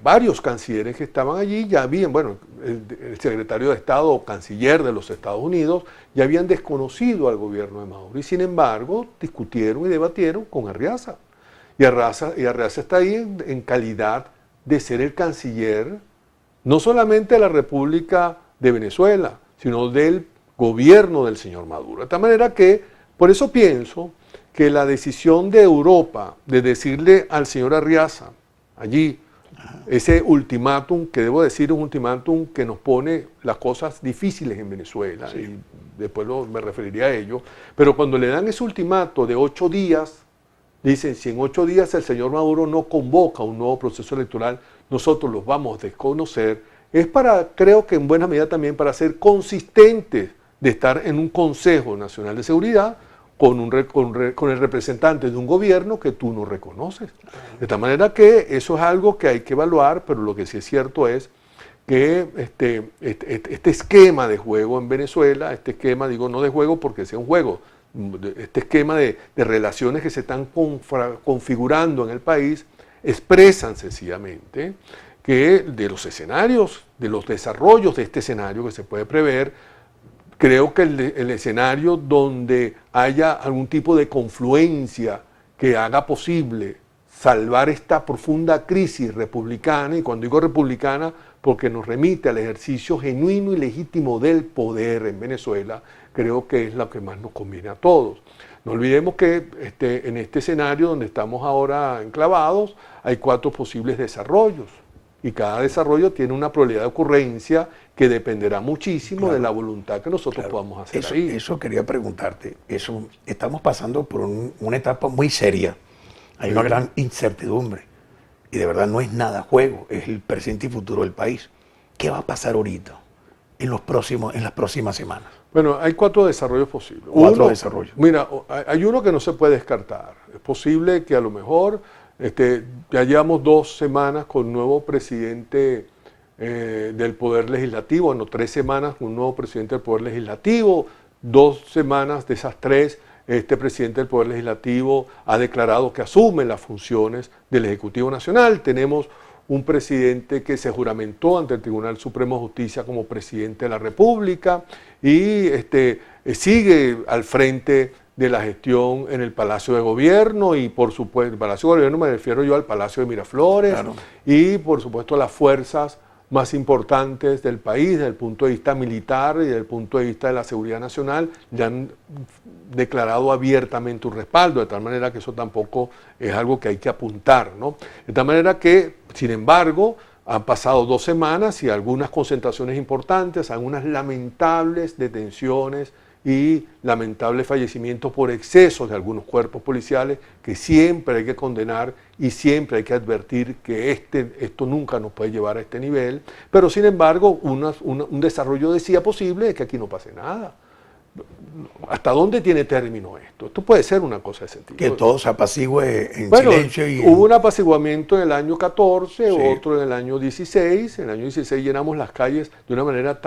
C: varios cancilleres que estaban allí, ya habían, bueno, el secretario de Estado o canciller de los Estados Unidos, ya habían desconocido al gobierno de Maduro, y sin embargo discutieron y debatieron con Arriaza. Y Arriaza está ahí en calidad de ser el canciller, no solamente de la República de Venezuela, sino del gobierno del señor Maduro. De tal manera que, por eso pienso que la decisión de Europa de decirle al señor Arriaza, allí, ese ultimátum, que debo decir es un ultimátum que nos pone las cosas difíciles en Venezuela, sí, y después me referiría a ello, pero cuando le dan ese ultimato de 8 días, dicen, si en 8 días el señor Maduro no convoca un nuevo proceso electoral, nosotros los vamos a desconocer, es creo que en buena medida también para ser consistentes de estar en un Consejo Nacional de Seguridad con el representante de un gobierno que tú no reconoces. De tal manera que eso es algo que hay que evaluar, pero lo que sí es cierto es que este esquema de juego en Venezuela, este esquema, digo no de juego porque sea un juego, este esquema de relaciones que se están configurando en el país, expresan sencillamente que de los escenarios, de los desarrollos de este escenario que se puede prever, creo que el escenario donde haya algún tipo de confluencia que haga posible salvar esta profunda crisis republicana, y cuando digo republicana, porque nos remite al ejercicio genuino y legítimo del poder en Venezuela, creo que es lo que más nos conviene a todos. No olvidemos que en este escenario donde estamos ahora enclavados, hay 4 posibles desarrollos, y cada desarrollo tiene una probabilidad de ocurrencia que dependerá muchísimo de la voluntad que nosotros podamos hacer ahí.
B: Eso quería preguntarte. Estamos pasando por una etapa muy seria. Hay una gran incertidumbre. Y de verdad no es nada juego, es el presente y futuro del país. ¿Qué va a pasar ahorita, en las próximas semanas?
C: Bueno, hay 4 desarrollos posibles.
B: 4 desarrollos.
C: Mira, hay uno que no se puede descartar. Es posible que a lo mejor ya llevamos 2 semanas con un nuevo presidente del Poder Legislativo, bueno, 3 semanas con un nuevo presidente del Poder Legislativo, 2 semanas de esas 3, este presidente del Poder Legislativo ha declarado que asume las funciones del Ejecutivo Nacional. Tenemos un presidente que se juramentó ante el Tribunal Supremo de Justicia como presidente de la República y sigue al frente de la gestión en el Palacio de Gobierno, y por supuesto, el Palacio de Gobierno me refiero yo al Palacio de Miraflores, claro, y por supuesto las fuerzas más importantes del país desde el punto de vista militar y desde el punto de vista de la seguridad nacional ya han declarado abiertamente un respaldo, de tal manera que eso tampoco es algo que hay que apuntar, ¿no? De tal manera que, sin embargo, han pasado 2 semanas y algunas concentraciones importantes, algunas lamentables detenciones y lamentables fallecimientos por excesos de algunos cuerpos policiales que siempre hay que condenar y siempre hay que advertir que esto nunca nos puede llevar a este nivel, pero sin embargo un desarrollo decía posible de que aquí no pase nada. ¿Hasta dónde tiene término esto? Esto puede ser una cosa de sentido.
B: Que todo se apacigüe en silencio.
C: Hubo un apaciguamiento en el año 14, sí, otro en el año 16. En el año 16 llenamos las calles de una manera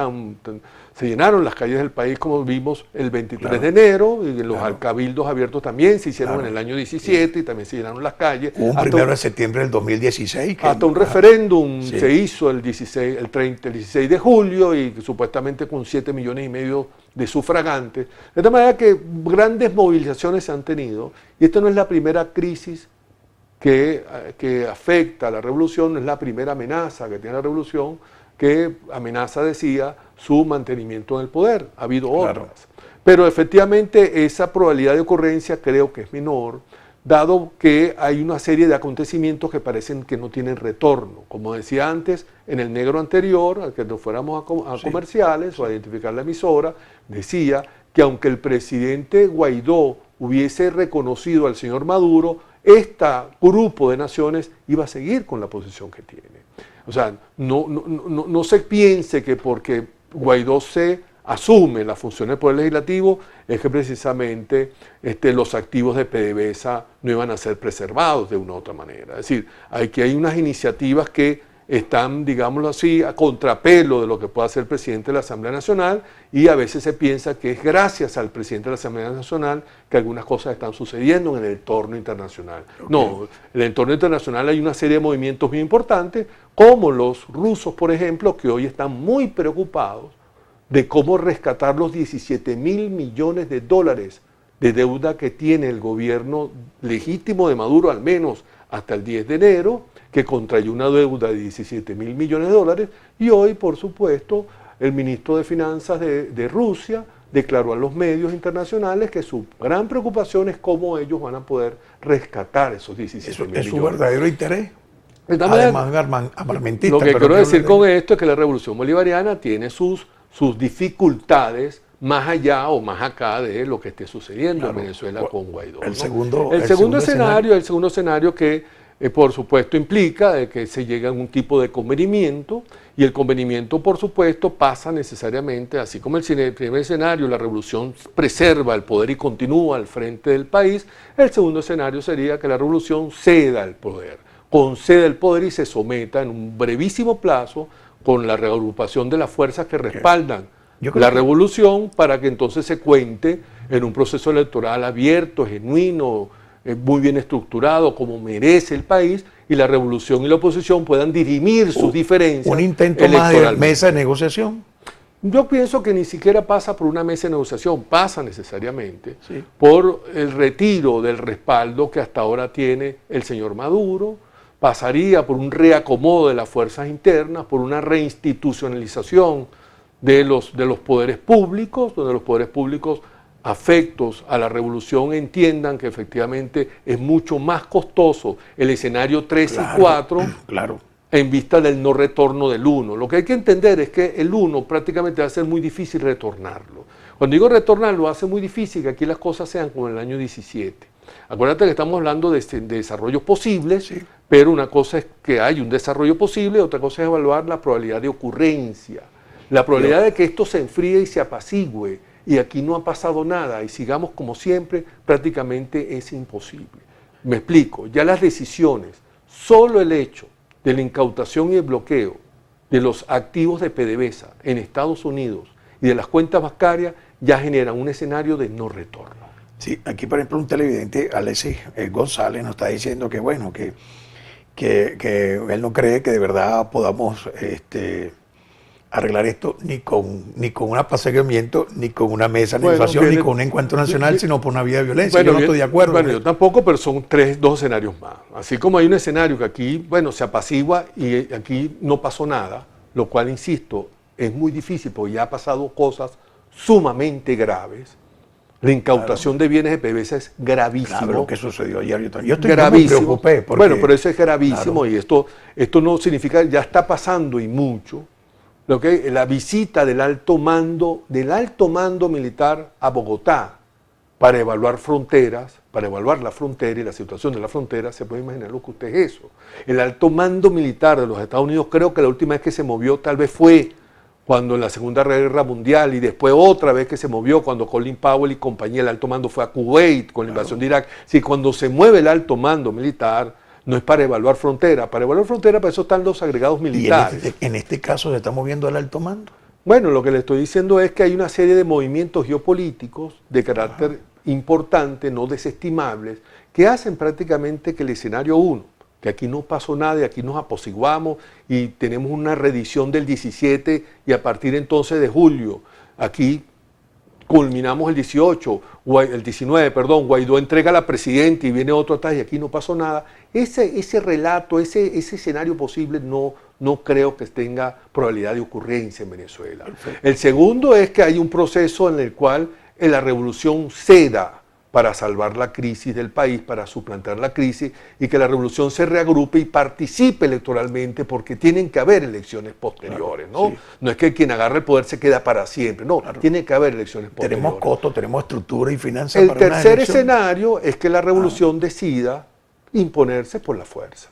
C: se llenaron las calles del país como vimos el 23 claro, de enero, y los cabildos abiertos también se hicieron en el año 17 sí, y también se llenaron las calles.
B: Hubo un 1 de septiembre del 2016.
C: Hasta un referéndum se hizo el 16 de julio y supuestamente con 7,5 millones de sufragantes. De tal manera que grandes movilizaciones se han tenido, y esta no es la primera crisis que afecta a la revolución, no es la primera amenaza que tiene la revolución, que amenaza, decía, su mantenimiento en el poder. Ha habido otras. Claro. Pero efectivamente esa probabilidad de ocurrencia creo que es menor, dado que hay una serie de acontecimientos que parecen que no tienen retorno. Como decía antes, en el negro anterior, al que nos fuéramos a comerciales o a identificar la emisora, decía que aunque el presidente Guaidó hubiese reconocido al señor Maduro, este grupo de naciones iba a seguir con la posición que tiene. O sea, no se piense que porque Guaidó se asume la función del Poder Legislativo es que precisamente los activos de PDVSA no iban a ser preservados de una u otra manera. Es decir, hay unas iniciativas que están, digámoslo así, a contrapelo de lo que pueda hacer el presidente de la Asamblea Nacional, y a veces se piensa que es gracias al presidente de la Asamblea Nacional que algunas cosas están sucediendo en el entorno internacional. Okay. No, en el entorno internacional hay una serie de movimientos muy importantes, como los rusos, por ejemplo, que hoy están muy preocupados de cómo rescatar los 17,000 millones de dólares de deuda que tiene el gobierno legítimo de Maduro, al menos hasta el 10 de enero, que contrayó una deuda de 17,000 millones de dólares, y hoy, por supuesto, el ministro de Finanzas de Rusia declaró a los medios internacionales que su gran preocupación es cómo ellos van a poder rescatar esos 17,000 millones.
B: ¿Es su verdadero interés?
C: Además, armamentista. Lo que quiero decir con esto es que la revolución bolivariana tiene sus dificultades más allá o más acá de lo que esté sucediendo en Venezuela con Guaidó.
B: El
C: segundo escenario que por supuesto implica de que se llegue a algún tipo de convenimiento, y el convenimiento por supuesto pasa necesariamente, así como el primer escenario, la revolución preserva el poder y continúa al frente del país. El segundo escenario sería que la revolución ceda el poder, conceda el poder y se someta en un brevísimo plazo con la reagrupación de las fuerzas que respaldan la revolución, para que entonces se cuente en un proceso electoral abierto, genuino, muy bien estructurado, como merece el país, y la revolución y la oposición puedan dirimir sus diferencias.
B: ¿Un intento más de mesa de negociación?
C: Yo pienso que ni siquiera pasa por una mesa de negociación, pasa necesariamente
B: Sí.
C: por el retiro del respaldo que hasta ahora tiene el señor Maduro, pasaría por un reacomodo de las fuerzas internas, por una reinstitucionalización de los poderes públicos, donde los poderes públicos afectos a la revolución entiendan que efectivamente es mucho más costoso el escenario 3 y 4
B: Claro.
C: en vista del no retorno del 1. Lo que hay que entender es que el 1 prácticamente va a ser muy difícil retornarlo. Cuando digo retornarlo, va a ser muy difícil que aquí las cosas sean como en el año 17. Acuérdate que estamos hablando de desarrollos posibles,
B: Sí.
C: pero una cosa es que hay un desarrollo posible, otra cosa es evaluar la probabilidad de ocurrencia, la probabilidad de que esto se enfríe y se apacigüe, y aquí no ha pasado nada, y sigamos como siempre, prácticamente es imposible. Me explico, ya las decisiones, solo el hecho de la incautación y el bloqueo de los activos de PDVSA en Estados Unidos y de las cuentas bancarias ya generan un escenario de no retorno.
B: Sí, aquí por ejemplo un televidente, Alexis González, nos está diciendo que bueno, que él no cree que de verdad podamos arreglar esto ni con un apaciguamiento, ni con una mesa de
C: Bueno,
B: negociación, ni
C: viene-
B: con un encuentro nacional,
C: vi-
B: sino por una vía de violencia.
C: Bueno,
B: Yo no estoy de acuerdo.
C: Bueno, yo tampoco, pero son dos escenarios más. Así como hay un escenario que aquí, bueno, se apacigua y aquí no pasó nada, lo cual, insisto, es muy difícil porque ya ha pasado cosas sumamente graves. La incautación de bienes de PDVSA es gravísimo.
B: Claro, lo que sucedió ayer. Yo estoy muy
C: Gravísimo.
B: preocupé. Porque,
C: Bueno, pero eso es gravísimo,
B: claro.
C: y esto no significa, ya está pasando y mucho. Lo que la visita del alto mando militar a Bogotá para evaluar fronteras, para evaluar la frontera y la situación de la frontera, se puede imaginar lo que usted es eso. El alto mando militar de los Estados Unidos, creo que la última vez que se movió tal vez fue cuando en la Segunda Guerra Mundial, y después otra vez que se movió cuando Colin Powell y compañía, el alto mando fue a Kuwait con la invasión de Irak. Si cuando se mueve el alto mando militar, no es para evaluar frontera, para eso están los agregados
B: Y
C: militares.
B: en este caso se está moviendo el alto mando.
C: Bueno, lo que le estoy diciendo es que hay una serie de movimientos geopolíticos de carácter importante, no desestimables, que hacen prácticamente que el escenario 1, que aquí no pasó nada y aquí nos apaciguamos y tenemos una reedición del 17 y a partir entonces de julio, aquí culminamos el 18, el 19, perdón, Guaidó entrega a la presidenta y viene otro atrás y aquí no pasó nada. Ese relato, ese escenario posible no creo que tenga probabilidad de ocurrencia en Venezuela. Perfecto. El segundo es que hay un proceso en el cual la revolución ceda para salvar la crisis del país, para suplantar la crisis, y que la revolución se reagrupe y participe electoralmente, porque tienen que haber elecciones posteriores,
B: claro,
C: ¿no?
B: Sí.
C: No es que quien agarre el poder se queda para siempre, no,
B: Claro.
C: tiene que haber elecciones posteriores.
B: Tenemos costos, tenemos estructura y finanzas
C: El
B: para una
C: tercer
B: elección.
C: escenario es que la revolución decida imponerse por la fuerza.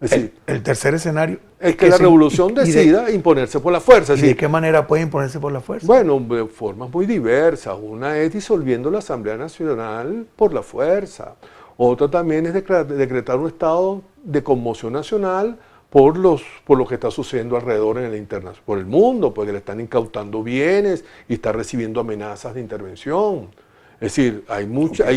C: Es decir,
B: El tercer escenario
C: es que la revolución
B: y de-
C: decida imponerse por la fuerza.
B: ¿Y
C: Es decir,
B: de qué manera puede imponerse por la fuerza?
C: bueno, de formas muy diversas. Una es disolviendo la Asamblea Nacional por la fuerza. Otra también es decretar un estado de conmoción nacional por lo que está sucediendo alrededor en el internacional, por el mundo, porque le están incautando bienes y está recibiendo amenazas de intervención. Es decir, hay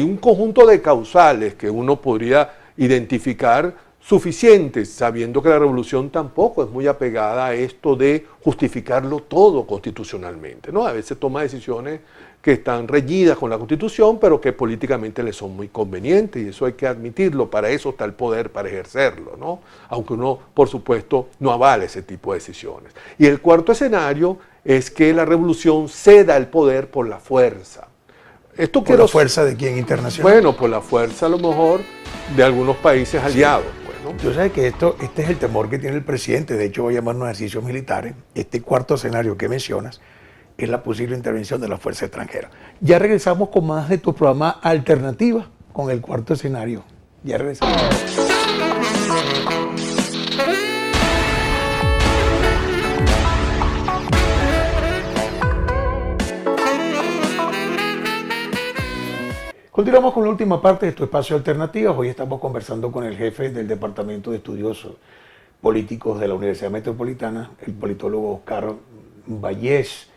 C: un conjunto de causales que uno podría identificar suficientes, sabiendo que la revolución tampoco es muy apegada a esto de justificarlo todo constitucionalmente, ¿no? A veces toma decisiones que están reñidas con la Constitución, pero que políticamente le son muy convenientes, y eso hay que admitirlo. Para eso está el poder, para ejercerlo, ¿no? Aunque uno, por supuesto, no avale ese tipo de decisiones. Y el cuarto escenario es que la revolución ceda el poder por la fuerza. Esto
B: ¿Por la fuerza de quién internacional?
C: Bueno, por la fuerza a lo mejor de algunos países aliados. Bueno.
B: Yo sé que este es el temor que tiene el presidente. De hecho, voy a llamar unos ejercicios militares. Este cuarto escenario que mencionas es la posible intervención de la fuerza extranjera. Ya regresamos con más de tu programa Alternativa con el cuarto escenario. Ya regresamos. Continuamos con la última parte de tu espacio Alternativas. Hoy estamos conversando con el jefe del Departamento de Estudios Políticos de la Universidad Metropolitana, el politólogo Oscar Vallés.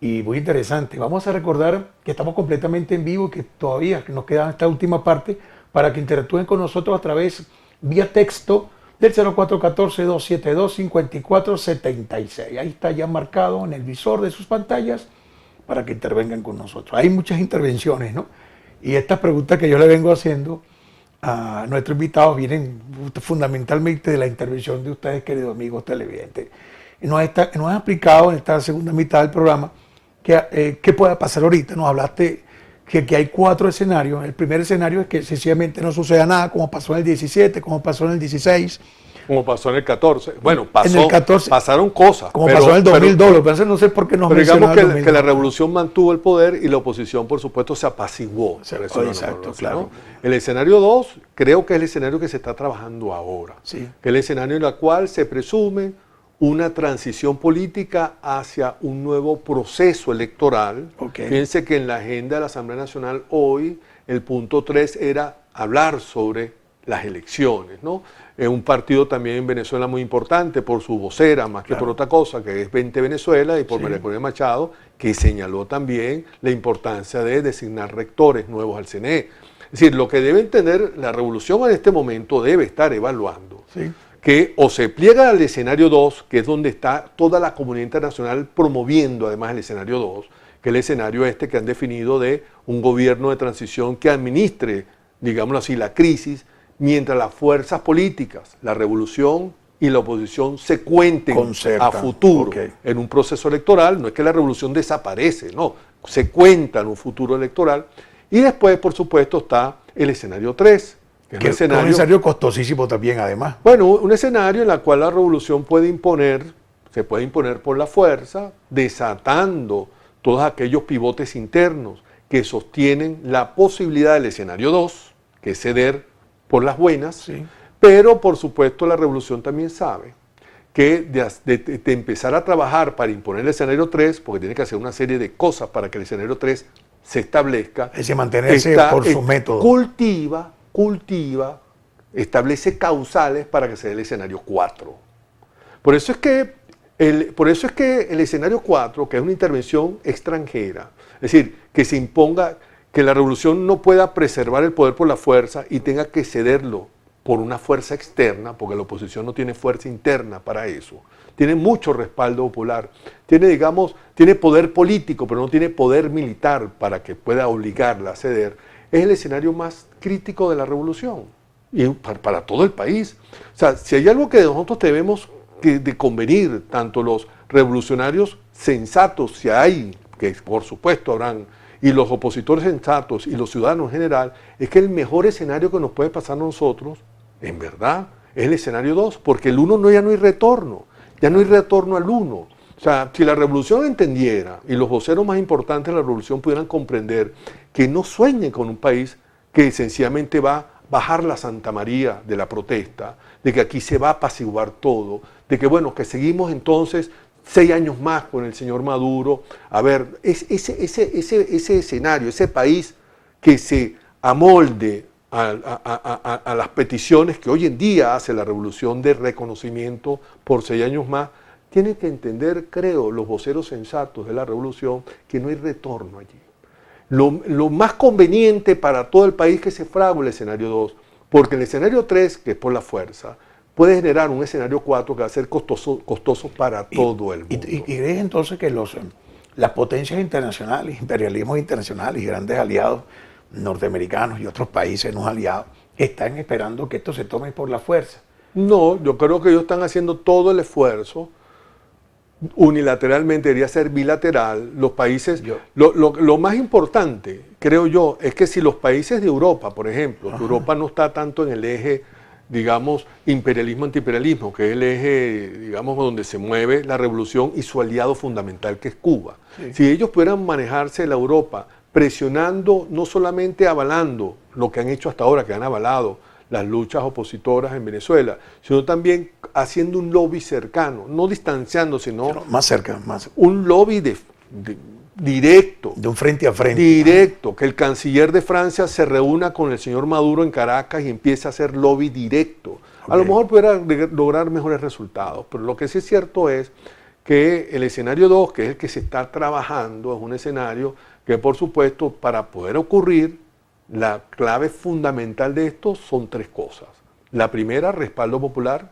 B: Y muy interesante. Vamos a recordar que estamos completamente en vivo y que todavía nos queda esta última parte para que interactúen con nosotros a través, vía texto, del 0414-272-5476. Ahí está ya marcado en el visor de sus pantallas para que intervengan con nosotros. Hay muchas intervenciones, ¿no? Y estas preguntas que yo le vengo haciendo a nuestros invitados vienen fundamentalmente de la intervención de ustedes, queridos amigos televidentes. Y nos has explicado en esta segunda mitad del programa qué puede pasar ahorita. Nos hablaste que hay 4 escenarios. El primer escenario es que sencillamente no suceda nada, como pasó en el 17, como pasó en el 16.
C: Como pasó en el 14. Bueno,
B: en el 14,
C: pasaron cosas.
B: Como pasó en el 2002. Pero no sé por qué nos
C: mencionaron. Pero digamos que la revolución mantuvo el poder y la oposición, por supuesto, se apaciguó.
B: Exacto, claro.
C: ¿No? El escenario 2 creo que es el escenario que se está trabajando ahora.
B: Sí.
C: Que es el escenario en el cual se presume una transición política hacia un nuevo proceso electoral.
B: Okay.
C: Fíjense que en la agenda de la Asamblea Nacional hoy el punto 3 era hablar sobre las elecciones, ¿no? Es un partido también en Venezuela muy importante por su vocera, más que por otra cosa, que es 20 Venezuela, y por María Corina Machado, que señaló también la importancia de designar rectores nuevos al CNE. Es decir, lo que debe entender la revolución en este momento debe estar evaluando.
B: Sí.
C: Que o se pliega al escenario 2, que es donde está toda la comunidad internacional promoviendo además el escenario 2, que es el escenario que han definido de un gobierno de transición que administre, digámoslo así, la crisis, mientras las fuerzas políticas, la revolución y la oposición se cuenten a futuro en un proceso electoral. No es que la revolución desaparece, no, se cuenta en un futuro electoral. Y después, por supuesto, está el escenario 3,
B: que es un escenario costosísimo también, además.
C: Bueno, un escenario en el cual la revolución se puede imponer por la fuerza, desatando todos aquellos pivotes internos que sostienen la posibilidad del escenario 2, que es ceder por las buenas, pero por supuesto la revolución también sabe que de empezar a trabajar para imponer el escenario 3, porque tiene que hacer una serie de cosas para que el escenario 3 se establezca,
B: es mantenerse por su método.
C: Cultiva, establece causales para que se dé el escenario 4. Por eso es que el escenario 4, que es una intervención extranjera, es decir, que se imponga, que la revolución no pueda preservar el poder por la fuerza y tenga que cederlo por una fuerza externa, porque la oposición no tiene fuerza interna para eso. Tiene mucho respaldo popular. Tiene poder político, pero no tiene poder militar para que pueda obligarla a ceder. Es el escenario más crítico de la revolución y para todo el país. O sea, si hay algo que nosotros debemos de convenir, tanto los revolucionarios sensatos, si hay, que por supuesto habrán, y los opositores sensatos y los ciudadanos en general, es que el mejor escenario que nos puede pasar a nosotros, en verdad, es el escenario 2, porque el 1 ya no hay retorno al 1. O sea, si la revolución entendiera, y los voceros más importantes de la revolución pudieran comprender que no sueñen con un país que sencillamente va a bajar la Santa María de la protesta, de que aquí se va a apaciguar todo, de que bueno, que seguimos entonces 6 años más con el señor Maduro. A ver, ese escenario, ese país que se amolde a las peticiones que hoy en día hace la revolución de reconocimiento por 6 años más, tienen que entender, creo, los voceros sensatos de la revolución, que no hay retorno allí. Lo más conveniente para todo el país que se frague el escenario 2, porque el escenario 3, que es por la fuerza, puede generar un escenario 4 que va a ser costoso para todo el mundo.
B: ¿Y crees entonces que las potencias internacionales, imperialismos internacionales y grandes aliados norteamericanos y otros países no aliados están esperando que esto se tome por la fuerza?
C: No, yo creo que ellos están haciendo todo el esfuerzo. Unilateralmente, debería ser bilateral. Los países, lo más importante, creo yo, es que si los países de Europa, por ejemplo, que Europa no está tanto en el eje, digamos, imperialismo-antiimperialismo, que es el eje, digamos, donde se mueve la revolución y su aliado fundamental, que es Cuba. Sí. Si ellos pudieran manejarse la Europa presionando, no solamente avalando lo que han hecho hasta ahora, que han avalado las luchas opositoras en Venezuela, sino también haciendo un lobby cercano, no distanciándose, sino
B: más cerca,
C: un lobby directo.
B: De un frente a frente.
C: Directo, que el canciller de Francia se reúna con el señor Maduro en Caracas y empiece a hacer lobby directo. Okay. A lo mejor pudiera lograr mejores resultados, pero lo que sí es cierto es que el escenario 2, que es el que se está trabajando, es un escenario que, por supuesto, para poder ocurrir, la clave fundamental de esto son 3 cosas. La primera, respaldo popular,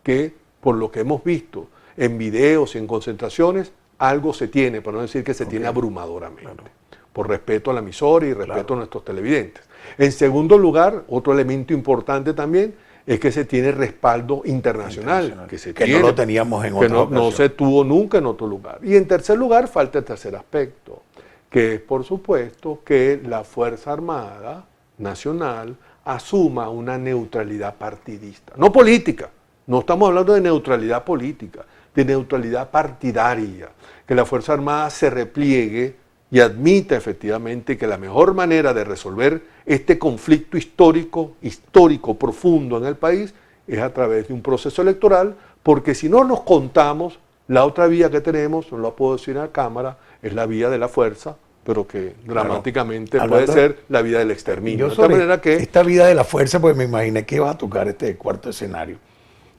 C: que por lo que hemos visto en videos y en concentraciones, algo se tiene, por no decir que se tiene abrumadoramente, por respeto a la emisora y respeto a nuestros televidentes. En segundo lugar, otro elemento importante también es que se tiene respaldo internacional,
B: que no lo teníamos en otra ocasión.
C: No se tuvo nunca en otro lugar. Y en tercer lugar, falta el tercer aspecto, que es, por supuesto, que la Fuerza Armada Nacional asuma una neutralidad partidista, no política. No estamos hablando de neutralidad política, de neutralidad partidaria, que la Fuerza Armada se repliegue y admita efectivamente que la mejor manera de resolver este conflicto histórico profundo en el país es a través de un proceso electoral, porque si no nos contamos, la otra vía que tenemos, no lo puedo decir en la Cámara, es la vía de la fuerza, pero que dramáticamente puede ser la vía del exterminio.
B: De tal manera que esta vía de la fuerza, pues me imaginé que iba a tocar este cuarto escenario.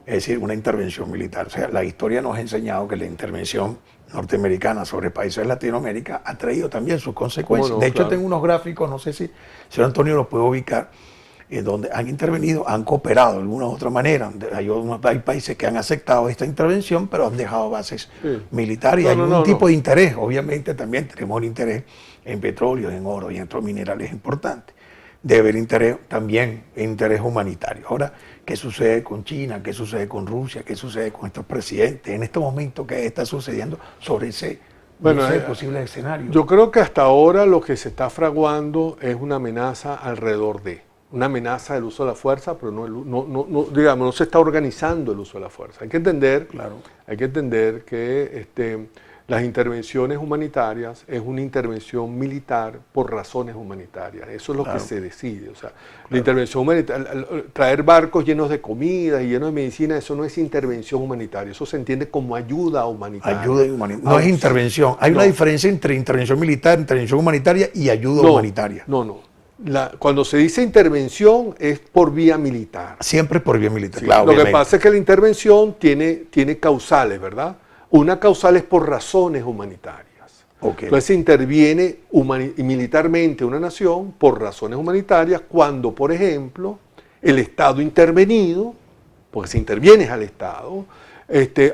B: Es decir, una intervención militar. O sea, la historia nos ha enseñado que la intervención norteamericana sobre países de Latinoamérica ha traído también sus consecuencias. De hecho, tengo unos gráficos, no sé si señor Antonio los puede ubicar, donde han intervenido, han cooperado de alguna u otra manera. Hay países que han aceptado esta intervención, pero han dejado bases militares. Hay un tipo de interés. Obviamente también tenemos un interés en petróleo, en oro y en otros minerales importantes. Debe haber interés, también interés humanitario. Ahora, ¿qué sucede con China? ¿Qué sucede con Rusia? ¿Qué sucede con estos presidentes? En este momento, ¿qué está sucediendo sobre ese posible escenario?
C: Yo creo que hasta ahora lo que se está fraguando es una amenaza alrededor de, una amenaza del uso de la fuerza, pero no se está organizando el uso de la fuerza. Hay que entender, que las intervenciones humanitarias es una intervención militar por razones humanitarias. Eso es lo que se decide. O sea, la intervención humanitaria, traer barcos llenos de comida y llenos de medicina, eso no es intervención humanitaria. Eso se entiende como ayuda humanitaria.
B: No es intervención. Hay una diferencia entre intervención militar, intervención humanitaria y ayuda humanitaria.
C: Cuando se dice intervención es por vía militar.
B: Siempre por vía militar,
C: Sí, claro. Lo que pasa es que la intervención tiene causales, ¿verdad? Una causal es por razones humanitarias. Entonces se interviene militarmente una nación por razones humanitarias cuando, por ejemplo, el Estado intervenido, porque se interviene al Estado,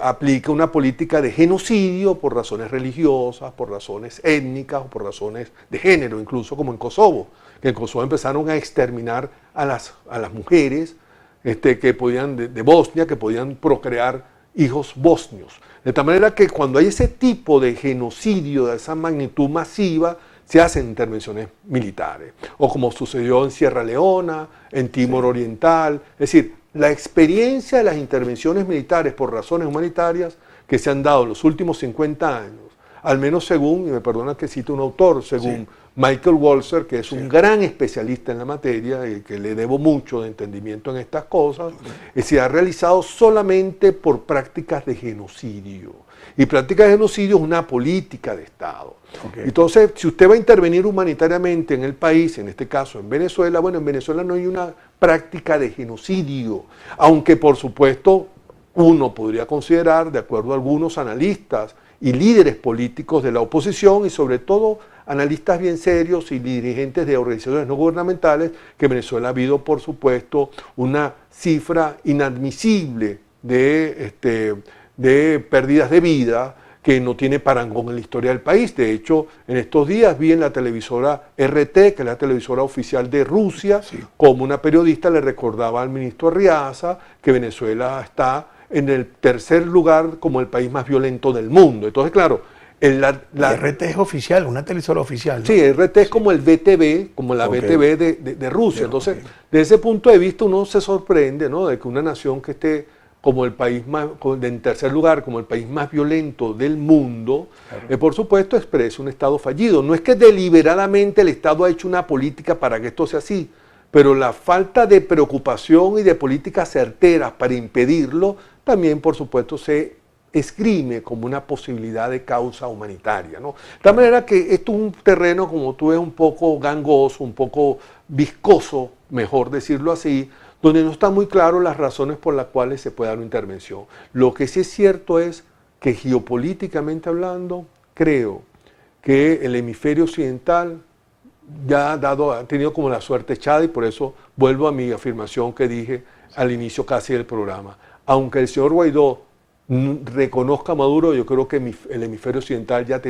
C: aplica una política de genocidio por razones religiosas, por razones étnicas o por razones de género, incluso como en Kosovo. Que en Kosovo empezaron a exterminar a las mujeres que podían de Bosnia, que podían procrear hijos bosnios. De tal manera que cuando hay ese tipo de genocidio de esa magnitud masiva, se hacen intervenciones militares. O como sucedió en Sierra Leona, en Timor Oriental. Es decir, la experiencia de las intervenciones militares por razones humanitarias que se han dado en los últimos 50 años, al menos según, y me perdona que cite un autor, según Michael Walzer, que es un gran especialista en la materia y que le debo mucho de entendimiento en estas cosas, se ha realizado solamente por prácticas de genocidio. Y prácticas de genocidio es una política de Estado. Entonces, si usted va a intervenir humanitariamente en el país, en este caso en Venezuela, bueno, en Venezuela no hay una práctica de genocidio, aunque por supuesto uno podría considerar, de acuerdo a algunos analistas y líderes políticos de la oposición y sobre todo analistas bien serios y dirigentes de organizaciones no gubernamentales, que en Venezuela ha habido, por supuesto, una cifra inadmisible de pérdidas de vida que no tiene parangón en la historia del país. De hecho, en estos días vi en la televisora RT, que es la televisora oficial de Rusia, como una periodista le recordaba al ministro Arriaza que Venezuela está en el tercer lugar como el país más violento del mundo. Entonces, claro,
B: RT es oficial, una televisora oficial, ¿no?
C: Sí, RT es como el VTV, como la VTV de Rusia. Entonces, desde ese punto de vista uno se sorprende, ¿no?, de que una nación que esté como el país en tercer lugar, como el país más violento del mundo, por supuesto expresa un Estado fallido. No es que deliberadamente el Estado ha hecho una política para que esto sea así, pero la falta de preocupación y de políticas certeras para impedirlo también, por supuesto, se esgrime como una posibilidad de causa humanitaria, ¿no? De tal manera que esto es un terreno, como tú ves, un poco gangoso, un poco viscoso, mejor decirlo así, donde no están muy claras las razones por las cuales se puede dar una intervención. Lo que sí es cierto es que geopolíticamente hablando, creo que el hemisferio occidental ya ha tenido como la suerte echada, y por eso vuelvo a mi afirmación que dije al inicio casi del programa. Aunque el señor Guaidó reconozca a Maduro, yo creo que el hemisferio occidental ya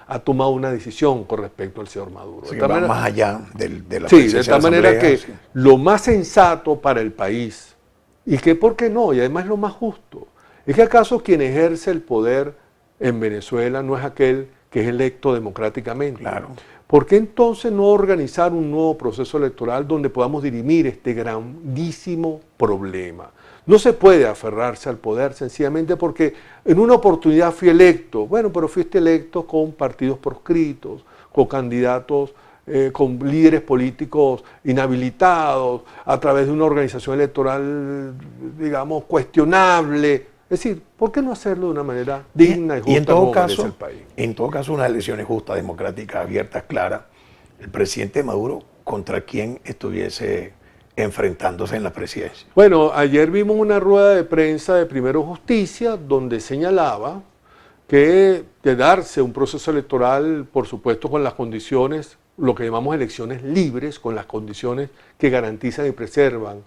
C: ha tomado una decisión con respecto al señor Maduro.
B: Sí, va más allá de la
C: sí,
B: presencia
C: de tal manera
B: asamblea,
C: que
B: sí.
C: lo más sensato para el país, y que por qué no, y además lo más justo, es que acaso quien ejerce el poder en Venezuela no es aquel que es electo democráticamente.
B: Claro.
C: ¿Por qué entonces no organizar un nuevo proceso electoral donde podamos dirimir este grandísimo problema? No se puede aferrarse al poder sencillamente porque en una oportunidad fui electo. Bueno, pero fuiste electo con partidos proscritos, con candidatos, con líderes políticos inhabilitados, a través de una organización electoral, digamos, cuestionable. Es decir, ¿por qué no hacerlo de una manera digna y justa
B: Y en todo
C: como merece
B: caso,
C: el país?
B: en todo caso, unas elecciones justas, democráticas, abiertas, claras, el presidente Maduro contra quien estuviese enfrentándose en la presidencia.
C: Bueno, ayer vimos una rueda de prensa de Primero Justicia donde señalaba que de darse un proceso electoral, por supuesto con las condiciones, lo que llamamos elecciones libres, con las condiciones que garantizan y preservan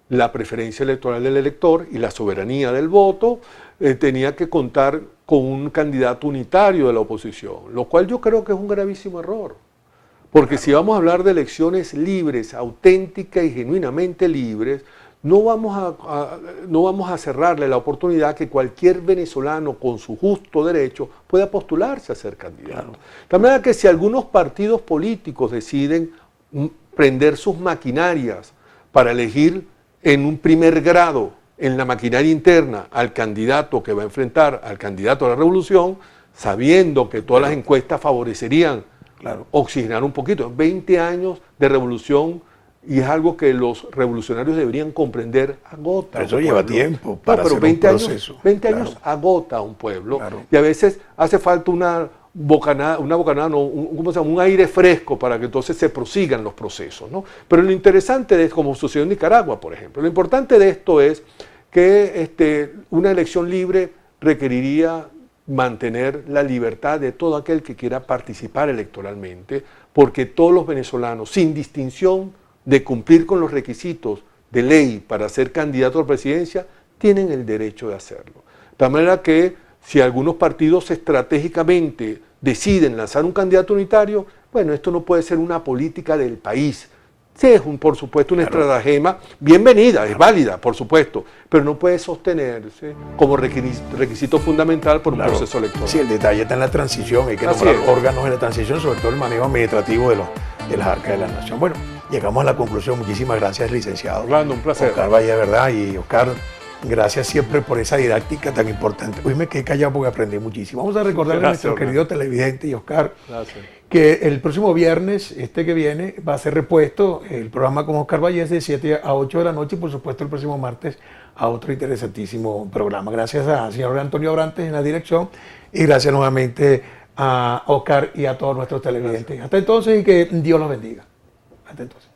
C: la preferencia electoral del elector y la soberanía del voto, tenía que contar con un candidato unitario de la oposición, lo cual yo creo que es un gravísimo error. Porque si vamos a hablar de elecciones libres, auténticas y genuinamente libres, no vamos a cerrarle la oportunidad que cualquier venezolano con su justo derecho pueda postularse a ser candidato. De tal manera que si algunos partidos políticos deciden prender sus maquinarias para elegir en un primer grado en la maquinaria interna al candidato que va a enfrentar al candidato a la revolución, sabiendo que todas las encuestas favorecerían oxigenar un poquito. 20 años de revolución, y es algo que los revolucionarios deberían comprender, agota.
B: Pero eso lleva tiempo para
C: pero
B: hacer
C: 20
B: un
C: años,
B: proceso.
C: 20 años agota a un pueblo,
B: Claro.
C: y a veces hace falta un aire fresco para que entonces se prosigan los procesos, ¿no? Pero lo interesante de esto, como sucedió en Nicaragua, por ejemplo, lo importante de esto es que una elección libre requeriría mantener la libertad de todo aquel que quiera participar electoralmente, porque todos los venezolanos, sin distinción de cumplir con los requisitos de ley para ser candidato a la presidencia, tienen el derecho de hacerlo. De tal manera que si algunos partidos estratégicamente deciden lanzar un candidato unitario, bueno, esto no puede ser una política del país. Sí, es por supuesto una estratagema bienvenida, es válida, por supuesto, pero no puede sostenerse como requisito fundamental por un proceso electoral.
B: Sí, el detalle está en la transición, hay que nombrar órganos en la transición, sobre todo el manejo administrativo de las arcas de la nación. Bueno, llegamos a la conclusión. Muchísimas gracias, licenciado.
C: Orlando, un placer.
B: Oscar Valle, de verdad, y Oscar, gracias siempre por esa didáctica tan importante. Hoy me quedé callado porque aprendí muchísimo. Vamos a recordarle a nuestro querido televidente y Oscar que el próximo viernes, que viene, va a ser repuesto el programa con Oscar Vallés de 7 a 8 de la noche y por supuesto el próximo martes a otro interesantísimo programa. Gracias al señor Antonio Abrantes en la dirección y gracias nuevamente a Oscar y a todos nuestros televidentes. Hasta entonces y que Dios los bendiga. Hasta entonces.